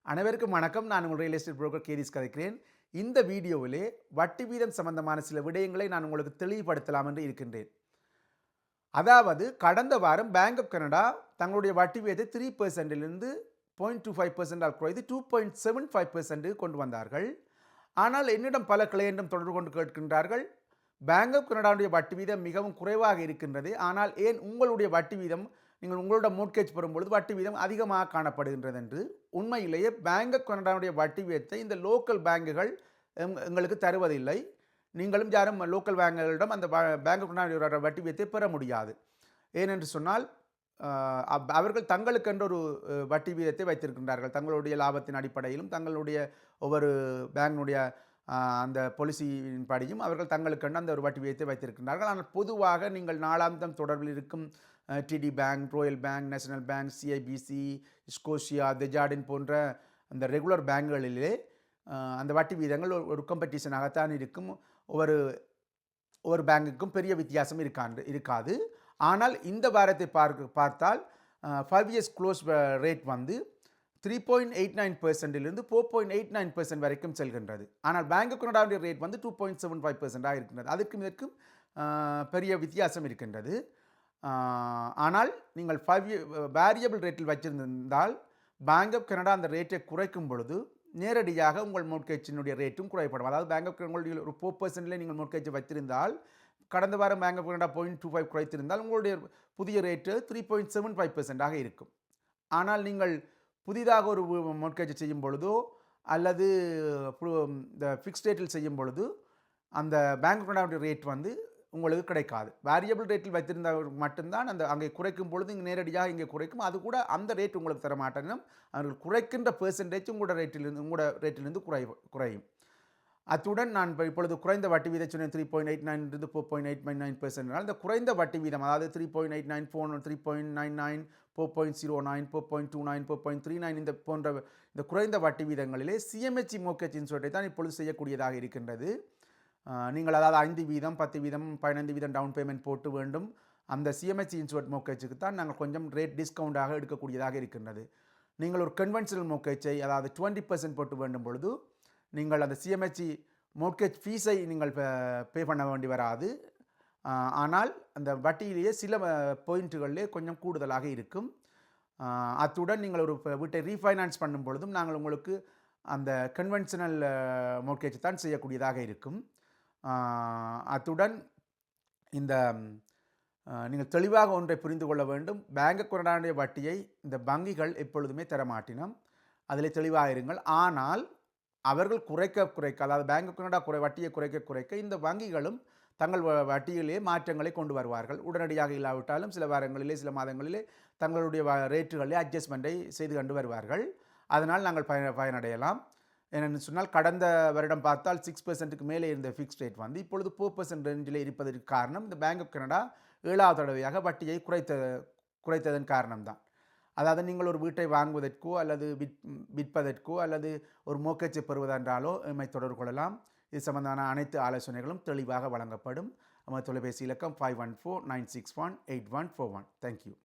அனைவருக்கும் வணக்கம். நான் உங்கள் ரியல் எஸ்டேட் புரோக்கர் கேரிஸ் கதைக்கிறேன். இந்த வீடியோவிலே வட்டி வீதம் சம்பந்தமான சில விடயங்களை நான் உங்களுக்கு தெளிவுபடுத்தலாம் என்று இருக்கின்றேன். அதாவது கடந்த வாரம் பேங்க் ஆஃப் கனடா தங்களுடைய வட்டி வீதத்தை 3%லிருந்து 0.25% குறைத்து 2.75% கொண்டு வந்தார்கள். ஆனால் என்னிடம் பல கிளையண்டும் தொடர்பு கொண்டு கேட்கின்றார்கள், பேங்க் ஆஃப் கனடாவுடைய வட்டி வீதம் மிகவும் குறைவாக இருக்கின்றது, ஆனால் ஏன் உங்களுடைய வட்டி வீதம் நீங்கள் உங்களோட மோட்கேஜ் பெறும்பொழுது வட்டி வீதம் அதிகமாக காணப்படுகின்றது என்று. உண்மையிலேயே பேங்க் ஆஃப் கனடாவுடைய வட்டி வீதத்தை இந்த லோக்கல் பேங்குகள் எங்களுக்கு தருவதில்லை. நீங்களும் யாரும் லோக்கல் பேங்குகளிடம் அந்த பேங்க் ஆஃப் கனடாவுடைய வட்டி வீதத்தை பெற முடியாது. ஏனென்று சொன்னால் அவர்கள் தங்களுக்கென்று ஒரு வட்டி வீதத்தை வைத்திருக்கின்றார்கள். தங்களுடைய லாபத்தின் அடிப்படையிலும் தங்களுடைய ஒவ்வொரு பேங்கினுடைய அந்த பாலிசியின் படியும் அவர்கள் தங்களுக்கென்று அந்த ஒரு வட்டி வீதத்தை வைத்திருக்கின்றார்கள். ஆனால் பொதுவாக நீங்கள் நாளாந்தம் தொடர்பில் இருக்கும் TD bank, royal bank, national bank, CIBC, Scotia, Desjardins போன்ற அந்த ரெகுலர் பேங்குகளிலே அந்த வட்டி வீதங்கள் ஒரு காம்படிஷனாகத்தான் இருக்கும். ஒவ்வொரு பேங்குக்கும் பெரிய வித்தியாசம் இருக்காது. ஆனால் இந்த வாரத்தை பார்த்தால் 5 இயர்ஸ் க்ளோஸ் ரேட் வந்து 3.89%லிருந்து 4.89% வரைக்கும் செல்கின்றது. ஆனால் பேங்க் ஆஃப் கனடாவுடைய ரேட் வந்து 2.75% இருக்கின்றது. அதற்கும் இதற்கும் பெரிய வித்தியாசம் இருக்கின்றது. ஆனால் நீங்கள் 5 வேரியபிள் ரேட்டில் வச்சிருந்தால் பேங்க் ஆஃப் கனடா அந்த ரேட்டை குறைக்கும் பொழுது நேரடியாக உங்கள் மோட்கேஜினுடைய ரேட்டும் குறைப்படும். அதாவது பேங்க் ஆஃப் கனடா ஒரு 4%லே நீங்கள் மோட்கேஜை வைத்திருந்தால், கடந்த வாரம் பேங்க் ஆஃப் கனடா 0.25 குறைத்திருந்தால் உங்களுடைய புதிய ரேட்டு 3.75% இருக்கும். ஆனால் நீங்கள் புதிதாக ஒரு மோட்கேஜை செய்யும் பொழுதோ அல்லது இந்த ஃபிக்ஸ்ட் ரேட்டில் செய்யும் பொழுது அந்த பேங்க் ஆஃப் கனடாவுடைய ரேட் வந்து உங்களுக்கு கிடைக்காது. வேரியபிள் ரேட்டில் வைத்திருந்தால் மட்டும்தான் அந்த அங்கே குறைக்கும் பொழுது இங்கே நேரடியாக இங்கே குறைக்கும். அது கூட அந்த ரேட் உங்களுக்கு தர மாட்டாங்க. அவர்கள் குறைக்கின்ற பெர்சன்டேஜ் உங்களோட ரேட்டிலிருந்து குறையும். அத்துடன் நான் இப்பொழுது குறைந்த வட்டி வீதம் சொன்னேன் 3.89 4.89%. இந்த குறைந்த வட்டி வீதம் அதாவது 3.89, 3.99, 4.09, 4.29, 4.39 இந்த போன்ற இந்த குறைந்த வட்டி வீதங்களிலே சிஎம்ஹெச் மோர்கேஜ் இன்சூரன்ஸை தான் இப்பொழுது செய்யக்கூடியதாக இருக்கின்றது. நீங்கள் அதாவது 5 வீதம், 10 வீதம், 15 வீதம் டவுன் பேமெண்ட் போட்டு வேண்டும். அந்த சிஎம்ஹெச் இன்சூரன்ஸ் மோர்கேஜுக்கு தான் நாங்கள் கொஞ்சம் ரேட் டிஸ்கவுண்டாக எடுக்கக்கூடியதாக இருக்கின்றது. நீங்கள் ஒரு கன்வென்ஷனல் மோர்கேஜை அதாவது 20% போட்டு வேண்டும் பொழுது நீங்கள் அந்த சிஎம்ஹெச் மோர்கேஜ் ஃபீஸை நீங்கள் பே பண்ண வேண்டி வராது. ஆனால் அந்த வட்டியிலேயே சில பாயிண்ட்டுகளிலே கொஞ்சம் கூடுதலாக இருக்கும். அத்துடன் நீங்கள் ஒரு வீட்டை ரீஃபைனான்ஸ் பண்ணும் பொழுதும் நாங்கள் உங்களுக்கு அந்த கன்வென்ஷனல் மோர்கேஜ் தான் செய்யக்கூடியதாக இருக்கும். அத்துடன் இந்த நீங்கள் தெளிவாக ஒன்றை புரிந்து கொள்ள வேண்டும். பேங்க் ஆஃப் கனடாவுடைய வட்டியை இந்த வங்கிகள் எப்பொழுதுமே தரமாட்டினோம். அதில் தெளிவாக இருங்கள். ஆனால் அவர்கள் குறைக்க அதாவது பேங்க் ஆஃப் கனடா வட்டியை குறைக்க இந்த வங்கிகளும் தங்கள் வட்டியிலே மாற்றங்களை கொண்டு வருவார்கள். உடனடியாக இல்லாவிட்டாலும் சில வாரங்களிலே சில மாதங்களிலே தங்களுடைய ரேட்டுகளிலே அட்ஜஸ்ட்மெண்ட்டை செய்து கொண்டு வருவார்கள். அதனால் நாங்கள் பயனடையலாம். என்னென்னு சொன்னால் கடந்த வருடம் பார்த்தால் 6%க்கு மேலே இருந்த ஃபிக்ஸ்ட் ரேட் வந்து இப்பொழுது 4% ரேஞ்சில் இருப்பதற்கு காரணம் இந்த பேங்க் ஆஃப் கனடா 7வது தடவையாக வட்டியை குறைத்ததன் காரணம்தான். அதாவது நீங்கள் ஒரு வீட்டை வாங்குவதற்கோ அல்லது விற்பதற்கோ அல்லது ஒரு மோர்கேஜை பெறுவதென்றாலோ எம்மை தொடர்பு கொள்ளலாம். இது சம்பந்தமான அனைத்து ஆலோசனைகளும் தெளிவாக வழங்கப்படும். நம்ம தொலைபேசி இலக்கம் 514-961-8141. தேங்க்யூ.